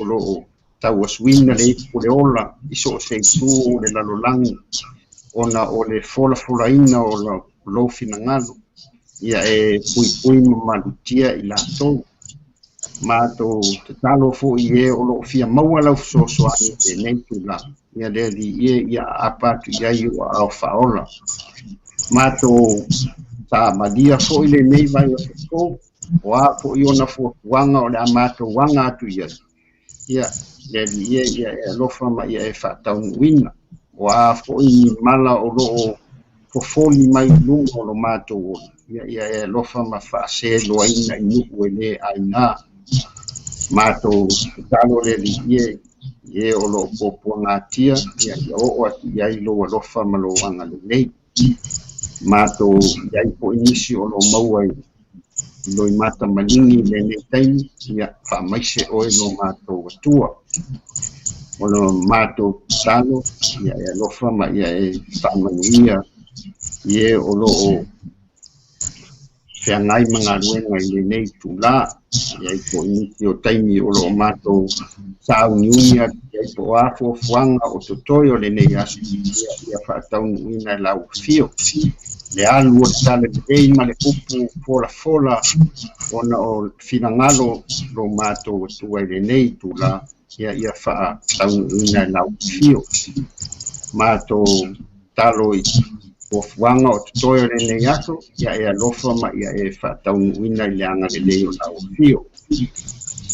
o lo tau aswina le o le ola iso se tu le lalolangi ona o le fola o lo finangalo ia pui malutia i latou matou te talo fo'i o lo fia maua lau fesoasoani lenei tula ia le ali'ia ia apa atu iai ua aofaola matou ta'amalia fo'i lenei vai o tatou o a fo'i ona fuafuaga o le a matouaga atu iai ia le ali'ia ia e alofa ma ia e fa'ataunu'uina o a fo'i mala o lo'o fofoli mai luga o lo matou ona ia e alofa ma fa'aseloaina i nu'u e lē ainā matou talo le ali'ia ia o lo'o puapuagatia ia o'o atu iai lou alofa ma lou aga lelei matou iai fo'i nisi o lo maua i loi matamaligi lenei taimi ia fa'amaise oe lo matou atua o lo matou talo ia e alofa ma ia e fa'amanuia ia o lo'o feagai magaluega i lenei tulā iai fo'i nisi o taimi o lo'o matou sauniuni atu iai po a fuafuaga o totoe o lenei aso ia fa'ataunu'uina e lauafio le alu o le talelei ma le upu folafola ona o finagalo lo matou atua i lenei tulā ia fa'ataunu'uina e lauafio matou talo i fuafuaga o totoe o lenei aso ia e alofa ma ia e fa'ataunu'uina i le aga lelei o lauafio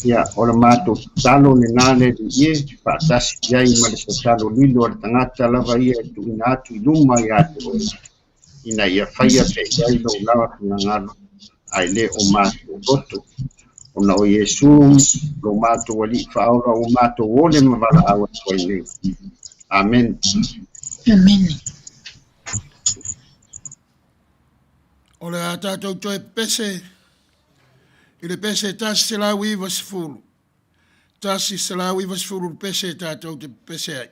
ia o le matou talo lenā le ali'ia fa'atasi ai ma le tatalo lilo o le tagata lava ia e tu'uina atu i luma iā te oe ina ia faia pe'ai lou lava finagalo ae lē o matou loto ona o iesu lo matou ali'i fa'aola ua matou ole ma vala'au atu ai nei amen Amen. O le a tātou toe pese, i le pese tasi se lau iwa sifuru. Tasi se lau iwa sifuru le pese tātou te pese ai.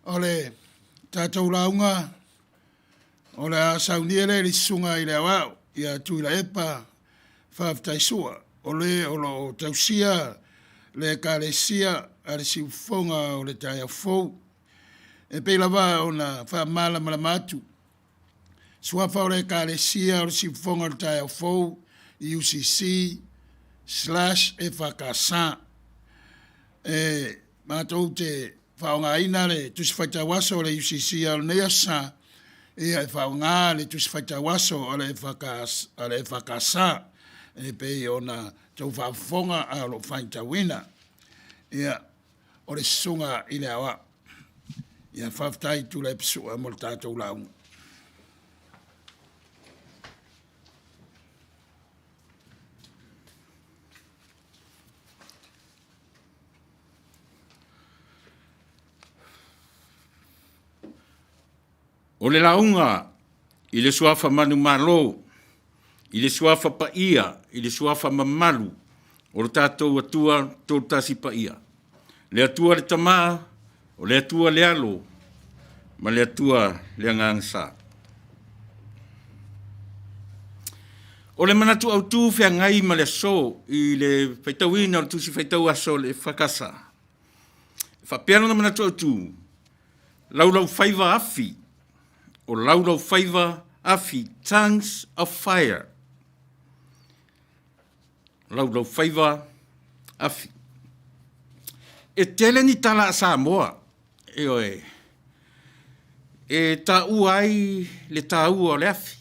Ole tātou launga, ole a sauniere li sunga i le awao, ia tui la epa, whaftaisua, ole o tausia, le kālesia, a le siufonga o le tai au fou. E pei lava o na whamala malamatu. Suafa o le ka le sia o le siufonga o le tai au fou, UCC/FKSA. Mātou te whaonga ina le tusi whaitawaso o le UCC o le neasa, ia e whaonga le tusi whaitawaso o le FKSA. E pei o na tau whafonga a lo whaitawina. Ia o le sunga i le awa. Ia whaftai tu le episua mo le tātou launga. O le launga, i le suafa manu malo, i le suafa pa ia, i le suafa mamalu, o le tātou atua tō tasi pa ia. Le atua le tamaa, o le atua le alo, ma le atua le angangsa. O le manatu au tū whea ngai ma le so, i le whaitawina o le tusi whaitau aso le whakasa. Whapeano na manatu au tū, laulau whaiva afi, o laulau whaiva afi, tongues of fire. Laulau whaiva afi. E tele ni tala a Samoa, e oe. E ta uai le ta ua le afi.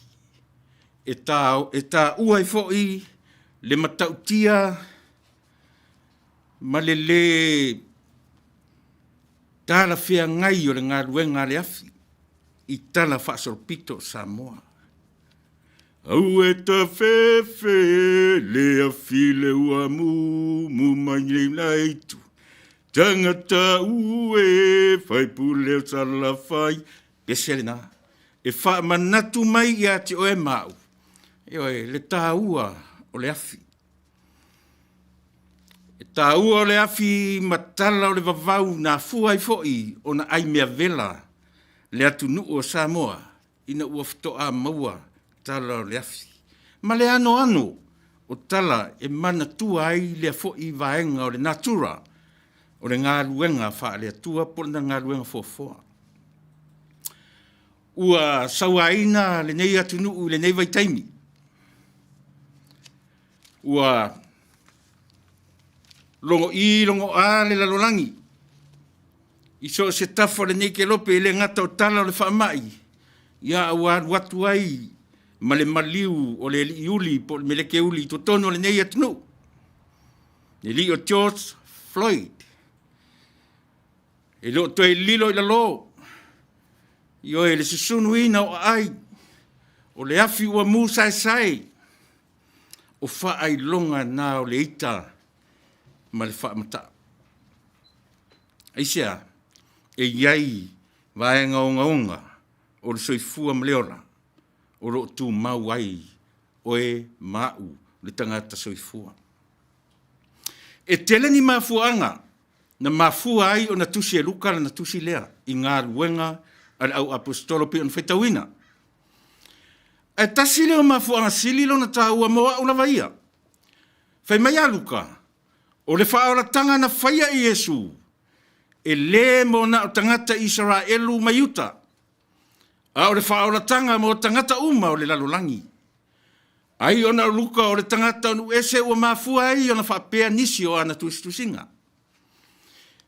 E ta uai foi le matautia ma le tala fea ngai o le ngā ruenga le afi. I tala whaasoropito Samoa. Au e ta fefe le afi le ua mu mai leitu. Tangata ue fai puleo sala fai. Peselina. E wha manatu mai ia te oe mau. E oe le tā ua o le afi. E tā ua o le afi matala o le vavau na fuai foi o na ai mea vela. Le atu nuu o Samoa, ina ua ftoa maua tala o le afi. Ma le ano o tala e mana tua ai le foi vaenga o le natura, o le ngā luenga wha le atua po na ngā luenga fofoa. Ua sawaina le nei atu nuu le nei vaitaimi. Ua longo a le lalolangi. Iso se tafo le nei ke lope le ngata o tala o le whaamai. Ia awa watu ai ma le maliu o le iuli po me le ke uli to tono le nei atunu. Le li o George Floyd. E lo to e lilo i la lo. Io e le susunuina o ai. O le afi ua mu sai. O wha ai longa na o le ita ma le whaamata. Aisea. E iai vaenga onga o le soifua mleora o lo tu mau ai o e mau le tangata soifua. E tele ni mafuanga na mafua ai o na tusi e luka na tusi lea i ngā ruenga al au apostolo pe on whetawina. E tasi leo mafuanga sili lo na tāua moa o la vaia. Whai mai a luka o le whaoratanga na whaia i Yesu. E le mo na o tangata Israelu maiuta. A o le whaoratanga mo tangata uma o le lalolangi. Ai ona luka o le tangata onu ese ua mafua ai ona whapea nisi o ana tusinga.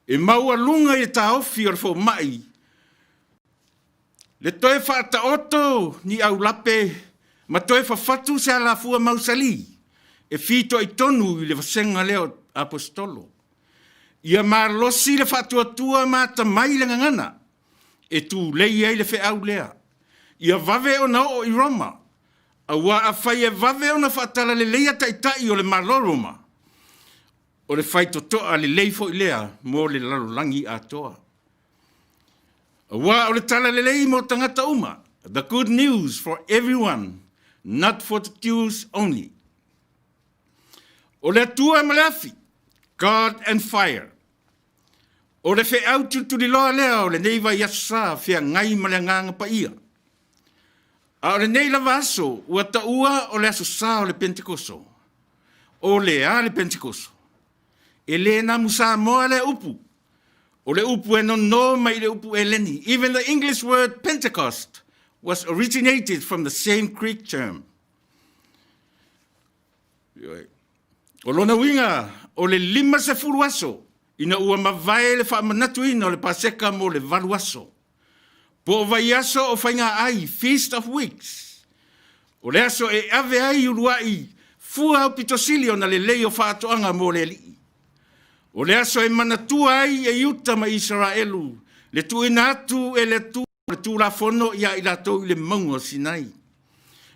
E maua lunga i ta ofi o le mai. Le toe whaata oto ni au lape, ma toe whawhatu se ala fua mausali. E fito i tonu i le vasenga leo apostolo. Ia marlosi le whatuatua mata mai le ngangana. E tu lei ai le wheau lea. Ia vave o na o i Roma. A wa a whai e vave o na whatala le leia taitai o le maloroma. O le whai totoa le leifo i lea mo le lalolangi a toa. A wa o le tala le lei mo tangata uma. The good news for everyone, not for the Jews only. O le atua ma le afi. God and fire. O le fe au tu li loa lea o le neiva yasa fea ngai ma le nganga pa ia. A o le nei la vaso ua taua o le aso sa o le Pentekoso. O le a le Pentekoso. E le na musa moa le upu O le upu e no mai le upu e leni. Even the English word Pentecost was originated from the same Greek term. O lona winga, o le 5 aso, ina ua mavae le whaamanatu ina o le paseka mo le 8 aso. Po o vai aso o whainga ai, Feast of Weeks. O le aso e ave ai uruai, fua au pitosili o na le lei o whaatoanga mo le li. O le aso e manatua ai e iuta ma Israelu, le tuina atu e le tu, le tu la fono ia i latou i le maungo Sinai.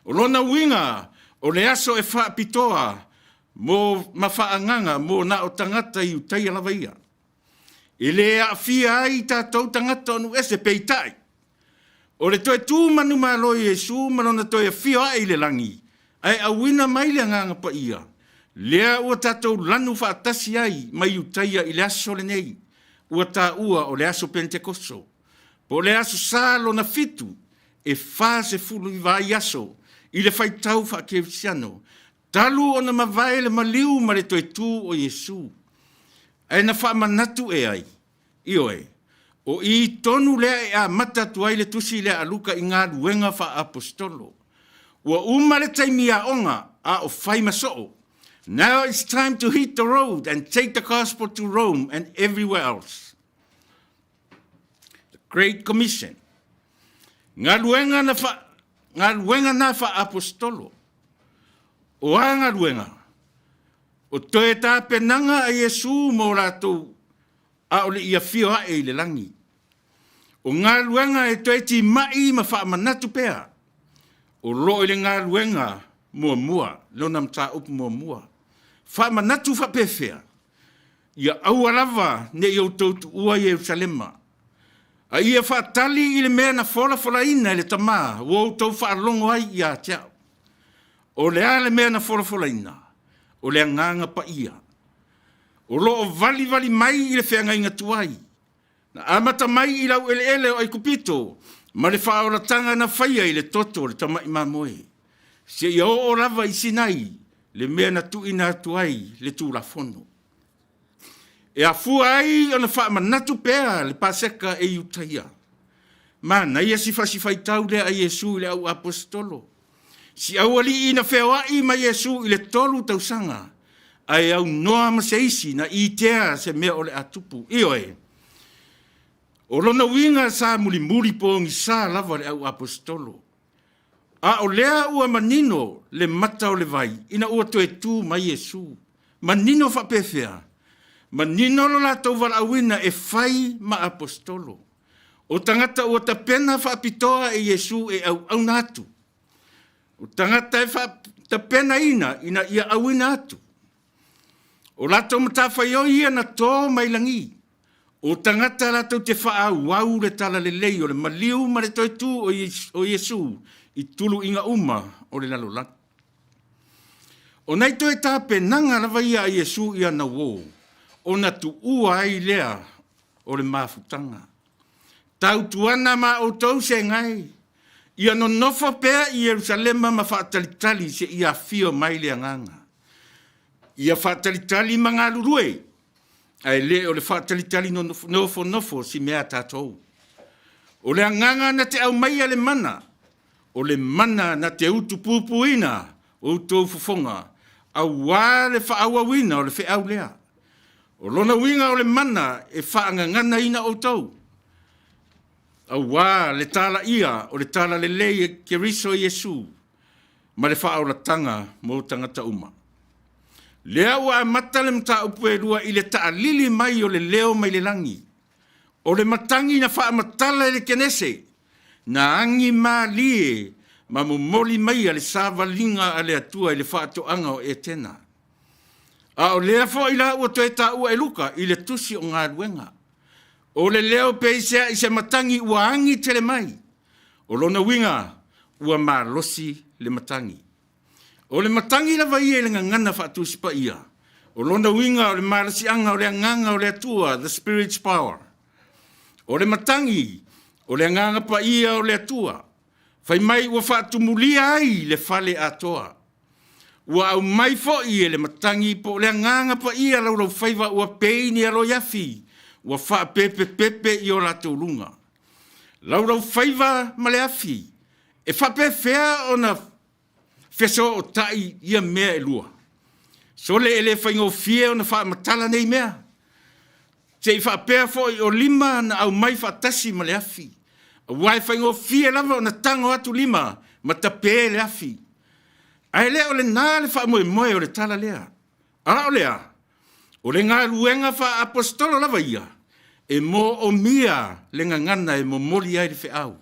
O lona winga, o le aso e whaapitoa, mo mawhaanganga mo na o tangata i utai alawaia. E le a fia ai tātou tangata onu ese peitai. O le toe tū manu malo i Jesu, manona toe a fia ai le langi. Ai awina mai le nganga pa ia. Lea ua tātou lanu whaatasi ai mai utaia i le aso le nei. Ua tā ua o le aso Pentekosto. Po le aso salo na fitu e whase fulu i vai aso i le whaitau whaakewisiano. Talu o na mawai le maliu ma le toe tū o Jesu. Ai na whaamanatu e ai. Io e. O i tonu lea e a matatu ai le tusi lea aluka i ngā ruenga wha apostolo. Ua uma le taimia onga a o whai masoo. Now it's time to hit the road and take the gospel to Rome and everywhere else. The Great Commission. Ngā ruenga na wha apostolo. O anga ruenga. O toe tā penanga a Jesu mō rātou a ole ia fioa e le langi. O ngā ruenga e toe ti mai ma wha manatu pēa. O lo le ngā ruenga mua, lona mta upu mua. Wha manatu wha pēwhea. Ia au alawa ne i au tautu ua i Jerusalema. A ia wha tali i le mea na fola ina le tamā, o tau wha alongo ai i a tiao. O le ale mea na fola ina, o le nganga pa ia. O lo o vali mai i le whenga inga tuai. Na amata mai i lau ele o ai kupito, ma le whaoratanga na whaia i le toto le tamai mamoe. Se i o lava i Sinai, le mea na tuina tuai le tūlafono. E a fua ai o na wha manatu pēa le paseka e utaia. Mana ia si whasiwhaitau lea a Jesu i le au apostolo. Si au ali i na whewai ma Jesu i le tolu tausanga, ai au noa ma se isi na i tea se mea o le atupu. Io e. O lona winga sa muli po ngi sa lava le au apostolo. A o lea ua manino le mata o le vai, ina ua toe tu ma Jesu. Manino fa pefea. Manino lo la tau wala awina e fai ma apostolo. O tangata ua ta pena fa pitoa e Jesu e au natu. O tangata e fa ta pena ina ia awina atu. O lato matafa yo ia na tō mailangi. O tangata lato te wha wau le tala le lei o le maliu ma le toi tu o Jesu i tulu inga uma o le lalolat. O nei toi tā penanga rawa ia a Jesu ia na wō. O na tu ua ai lea o le mafutanga. Tau tuana ma o tau se ngai. Ia no nofo pea i Jerusalema ma whaatalitali se ia fio mai lea nganga. Ia whaatalitali ma ngā lurue. Ai le o le whaatalitali nofo si mea tātou. O le nganga na te au mai le mana. O le mana na te utu pupuina o tō fufonga. Au wā le whaawawina o le whiau lea. O lona winga o le mana e whaangangana ina o tau. Au wā le tala ia o le tala le lei e keriso Jesu. Ma le whaoratanga mo tangata uma. Lea ua mata le mta upu e rua i le taalili mai o le leo mai le langi. O le matangi na whaamatala le kenese. Na angi maa lie ma mumoli mai a le sāwalinga a le atua i le whaatoanga o e tena. A o lea fo i la ua toe tā ua e luka i le tusi o ngā ruenga. O le leo peisea i se matangi ua angi tele mai. O lona winga ua malosi le matangi. O le matangi la vai e le ngana whaatusi pa ia. O lona winga o le marasi anga o le nganga o le atua, the spirit's power. O le matangi o le nganga pa ia o le atua. Fai mai ua whaatumulia ai le fale atoa. Ua au mai fo i le matangi po le nganga pa ia lauro faiva ua peini alo yafi. ua wha pepe i o lato lunga. Laurau whaiva ma le afi, e wha pefea o na feso o tai ia mea e lua. So le ele whaingo fie o na wha matala nei mea. Te i wha pea fo i o lima na au mai wha tasi ma le afi. A wai whaingo fie lava o na tango atu lima, ma ta pe le afi. Ai lea o le nā le wha moe o le tala lea. Ara o lea, o le ngā luenga wha apostolo lava ia, e mo o mia le ngangana e mo moli ai le whiau.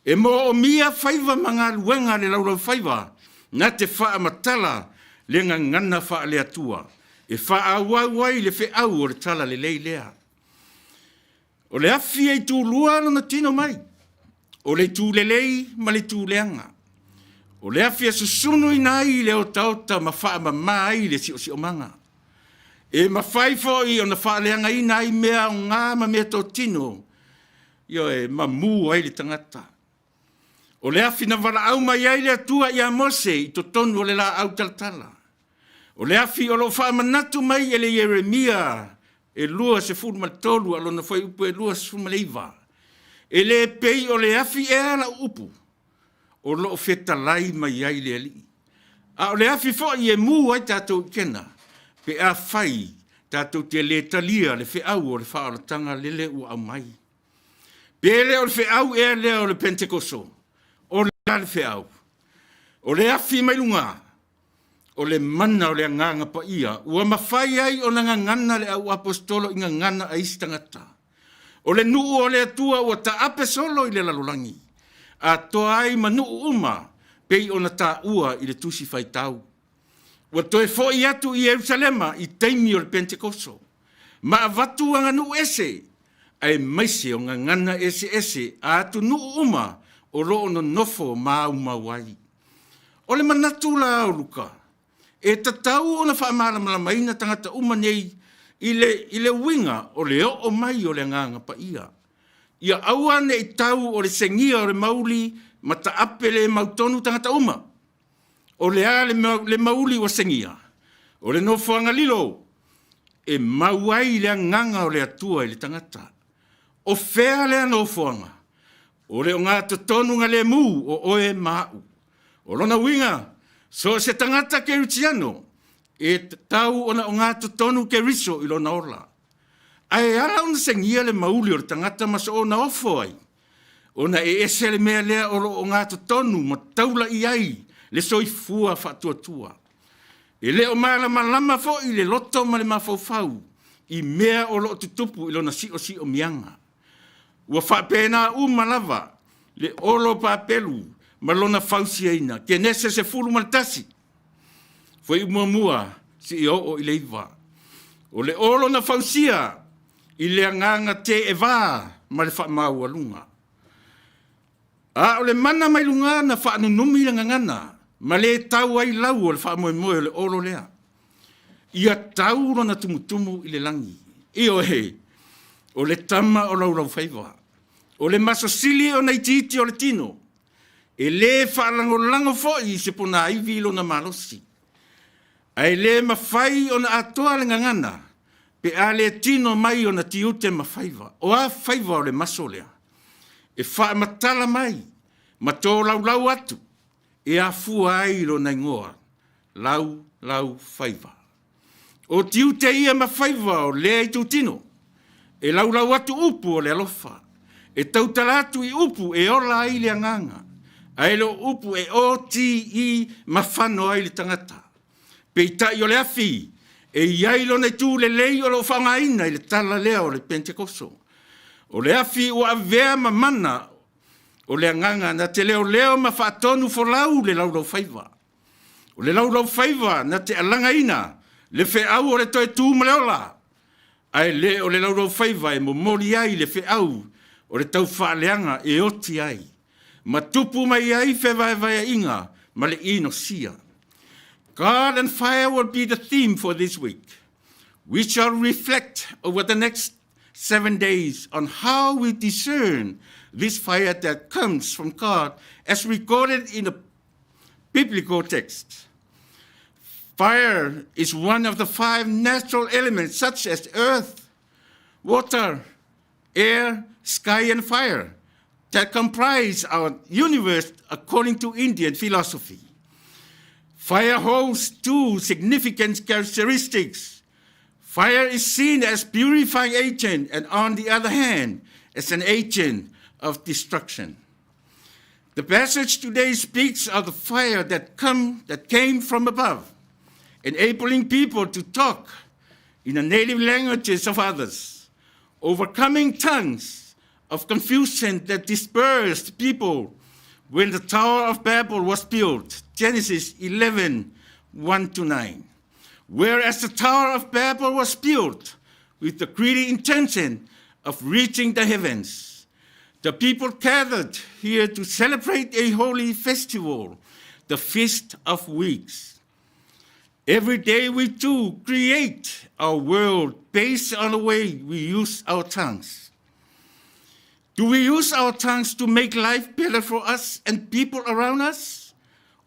E mo o mia whaiva ma ngā luenga le laurau whaiva, na te wha matala le ngangana wha le atua. E wha awai le whiau o le tala le lei lea. O le afi e tū lua na tino mai. O le tū le lei ma le tū leanga. O le afi e susunu i nai le o tauta ma wha ma mai le si o manga. E ma whai fo i o na wha leanga i nai mea o ngā ma mea tō tino. Io e ma mū ai le tangata. O le afi na wala au mai ai le atua i a Mose i to tonu o le la au talatala. O le afi o lo wha manatu mai e le Jeremia e lua se furu ma tolu alo na whai upu e lua se furu ma leiva. E le pei o le afi e ala upu. O lo feta lai mai ai le ali. A o le afi fo i e mū ai tātou kena. Pe a whai tātou te le talia le whiau o le whaoratanga lele ua au mai. Pe le o le whiau e le o le Pentekoso. O le whiau. O le afi mai lunga. O le mana o le nganga pa ia. Ua mawhai ai o nga ngana le au apostolo i ngana a istangata. O le nuu o le atua ua ta ape solo i le lalolangi. A toa ai manu uma pei o na ta ua i le tusi whai tau. Ua toe fo i atu i Jerusalema i teimi o le Pentekoso. Ma avatu anga nu ese. Ai maise o nga ngana ese a atu nu uma o loo no nofo mau mawai. O le manatu la o luka. E tatau o na whaamala maina tangata uma nei i le winga o le o mai o le nganga pa ia. Ia awane i tau o le sengia o le mauli ma ta ape le mautonu tangata uma. O le a le mauli o sengia. O le nofoanga lilo. E mauai le nganga o le atua i le tangata. O fea le nofoanga. O le o ngā totonunga le mu o oe mau. O lona winga. So se tangata ke rutiano. E tau o ngā totonu ke riso i lona orla. Ai ala ona sengia le mauli o le tangata ma so ona ofo ai. Ona e ese le mea lea o ngā totonu ma taula i ai le soifua whatuatua. E le o malama fo i le loto ma le mafaufau i mea o lo tutupu i lona si o mianga. Ua whapena malava le olo papelu ma lona fausiaina ke nese se fulu maltasi. Foi mua si i o i le iwa. O le olo na fausia i le anganga te e wā ma le whaamau alunga. A o le mana mai lunga na whaanunumi le ngangana ma le tau ai lau o le whaamoemoe o le olo lea. Ia tau rona tumutumu i le langi. I o he, o le tama o laurau whaiva. O le masosili o nei titi o le tino. E le whaalango foi se pona aivi lo na malosi. Ai le mawhai o na atoa le ngangana. Pe a le tino mai o na tiute mawhaiva. O a whaiva o le masolea. E wha matala mai. Ma tō lau atu. E a fua ai lo na ingoa. Lau whaiva. O tiute ia mawhaiva o le ai tūtino. E lau atu upu o le alofa. E tautalatu i upu e ola ai le anganga. Ai lo upu e oti i mawhano ai le tangata. Peita i o le afi. E iai lo nei tū le lei o lo whangaina i le tala lea o le Pentekoso. O le afi o avea mamana o le anganga na te leo ma whaatonu fo lau le laurau whaiva. O le laurau whaiva na te alangaina le whiau o le toe tū ma leola. Ai le o le laurau whaiva e mo mori ai le whiau o le tau whaaleanga e oti ai. Ma tupu mai ai whewai inga ma le ino sia. God and fire will be the theme for this week. We shall reflect over the next 7 days on how we discern this fire that comes from God as recorded in the biblical text. Fire is one of the 5 natural elements such as earth, water, air, sky, and fire that comprise our universe according to Indian philosophy. Fire holds two significant characteristics. Fire is seen as purifying agent, and on the other hand, as an agent of destruction. The passage today speaks of the fire that came from above, enabling people to talk in the native languages of others, overcoming tongues of confusion that dispersed people when the Tower of Babel was built, Genesis 11, 1-9. Whereas the Tower of Babel was built with the greedy intention of reaching the heavens, the people gathered here to celebrate a holy festival, the Feast of Weeks. Every day we do create our world based on the way we use our tongues. Do we use our tongues to make life better for us and people around us?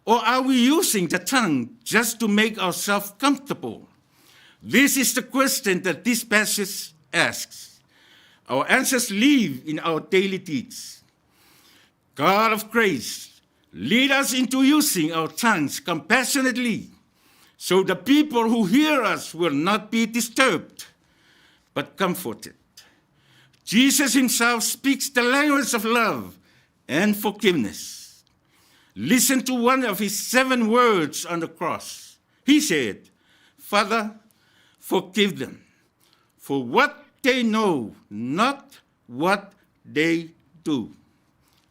Or are we using the tongue just to make ourselves comfortable? This is the question that this passage asks. Our answers live in our daily deeds. God of grace, lead us into using our tongues compassionately, so the people who hear us will not be disturbed, but comforted. Jesus himself speaks the language of love and forgiveness. Listen to one of his 7 words on the cross. He said, "Father, forgive them, for what they know, not what they do."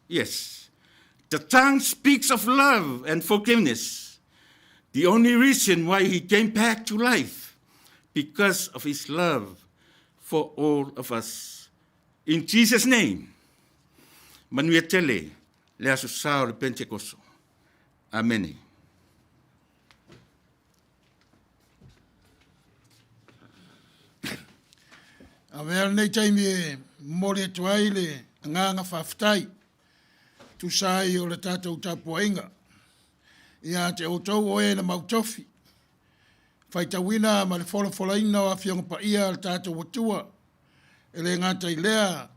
Yes, the tongue speaks of love and forgiveness. The only reason why he came back to life, because of his love for all of us. In Jesus' name, manuetele le asusao le Pentecoso. Amen. Awea nei taimi e mole tuai le nganga whaftai. Tu sai o le tātou tapuainga. Ia te outou o e na mautofi. Whaitawina ma le wholawholaina o a whionga pa ia le tātou watua. E le ngata i lea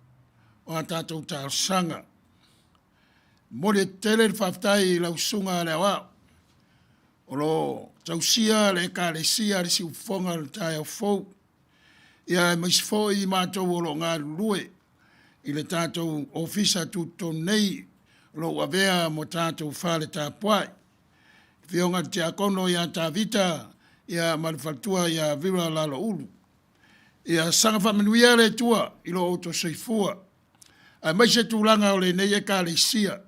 o a tātou tāsanga. Mole tele le whaftai i lau sunga le awao. O lo tausia le ka le sia le si ufonga le tai au fau. Ia mais fo i mātou o lo ngā lue. I le tātou ofisa tu tonei lo wavea mo tātou whale tāpuai. Whionga te akono ia tā vita ia malifaltua ia vira lalo ulu. Ia sanga whamenuia le tua i lo auto seifua. A mai se tūlanga o le nei e ka le sia.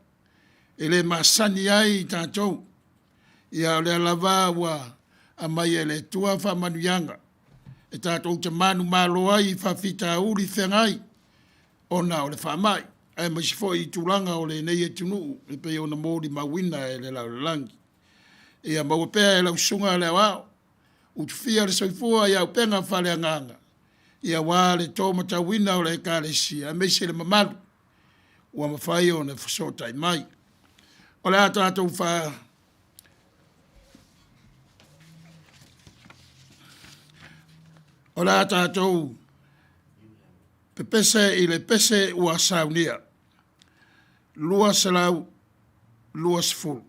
E le masani ai i tātou. Ia o le alava ua a mai e le tua whamanuianga. E tātou te manu malo ai i whawhita uri whengai. Ona o le whamai. Ai mai se fo i tūlanga o le nei e tunu. E pe o na mōri mawina e le lau langi. Ia mawapea e lau sunga le wao. Utuwhia le soifua ia upenga whale anganga. Ia wā le tōmata wina o le kālesia. A meise le mamalu. Ua mawhai o na whasotai mai. O le tātou wha... O le tātou pepese i le pese ua saunia. Lua salau, lua sefulu.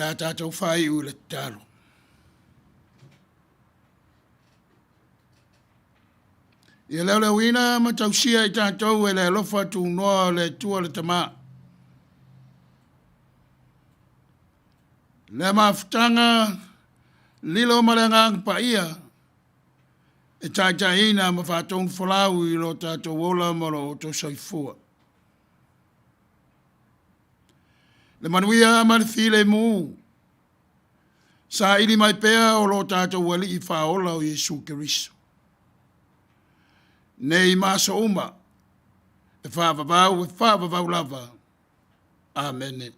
la tātou whai u le talo. Ia leo leo ina ma tausia I tātou e le alofa tu noa le tua le tama. Le mafutanga lilo marengang pa ia e tātaina ma whātou whalau I lo tātou wola ma lo to soifua. Le manuia ma le file mu sa ili mai pea o lo tātou wali I whaola o Yesu Keriso. Nei maso uma e whaavavau lava. Amen.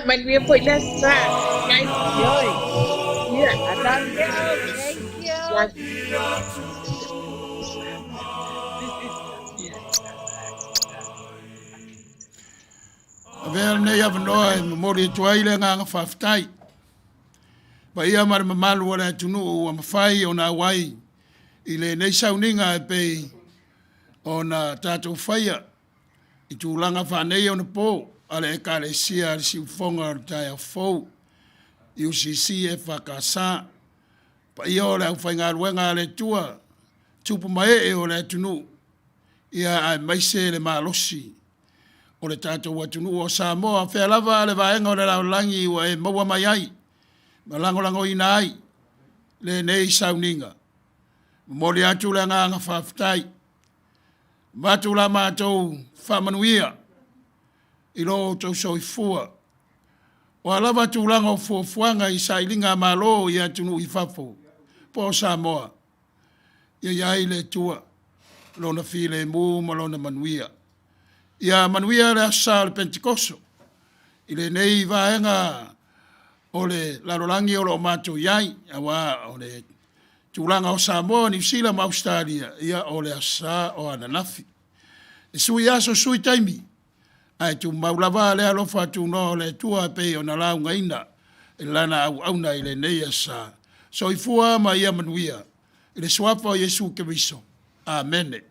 Mình viêm phổi là xa ngay rồi Avel nei avanoa mori tuai le nganga whaftai. Pa ia mara mamalu wala tunu o mawhai o na wai. I le nei sauninga e pei o na tātou whaia. I tūlanga whanei o na pō. Ale e kare sia si ufonga o tai a fau. I UCC e whakasa. Pa ia o le au whainga ruenga le tua. Tupu mai e o le tunu. Ia ai maise le malosi. O le tātou watunu o Samoa, whea lava le vaenga o le laulangi wa e maua mai ai, ma langolango ina ai, le nei sauninga. Mori atu le nganga whaftai, matu la mātou whamanuia, I lo tau soifua, o alava tūlanga o fuafuanga I sailinga malo I atunu I whafo, po Samoa, ia iai le tua, lona file mu ma lona manuia. Ia manuia le asa le Pentekoso. I le nei vaenga o le larolangi o lo mato iai, awa o le tūlanga o Samoa, New Zealand, Australia, ia o le asa o ananafi. E sui aso sui taimi, ai tu maulava le alofa tu no le tua pe o na launga ina, e lana au auna I le nei asa. So I fua ma ia manuia, I le suafa o Yesu Keriso. Amen.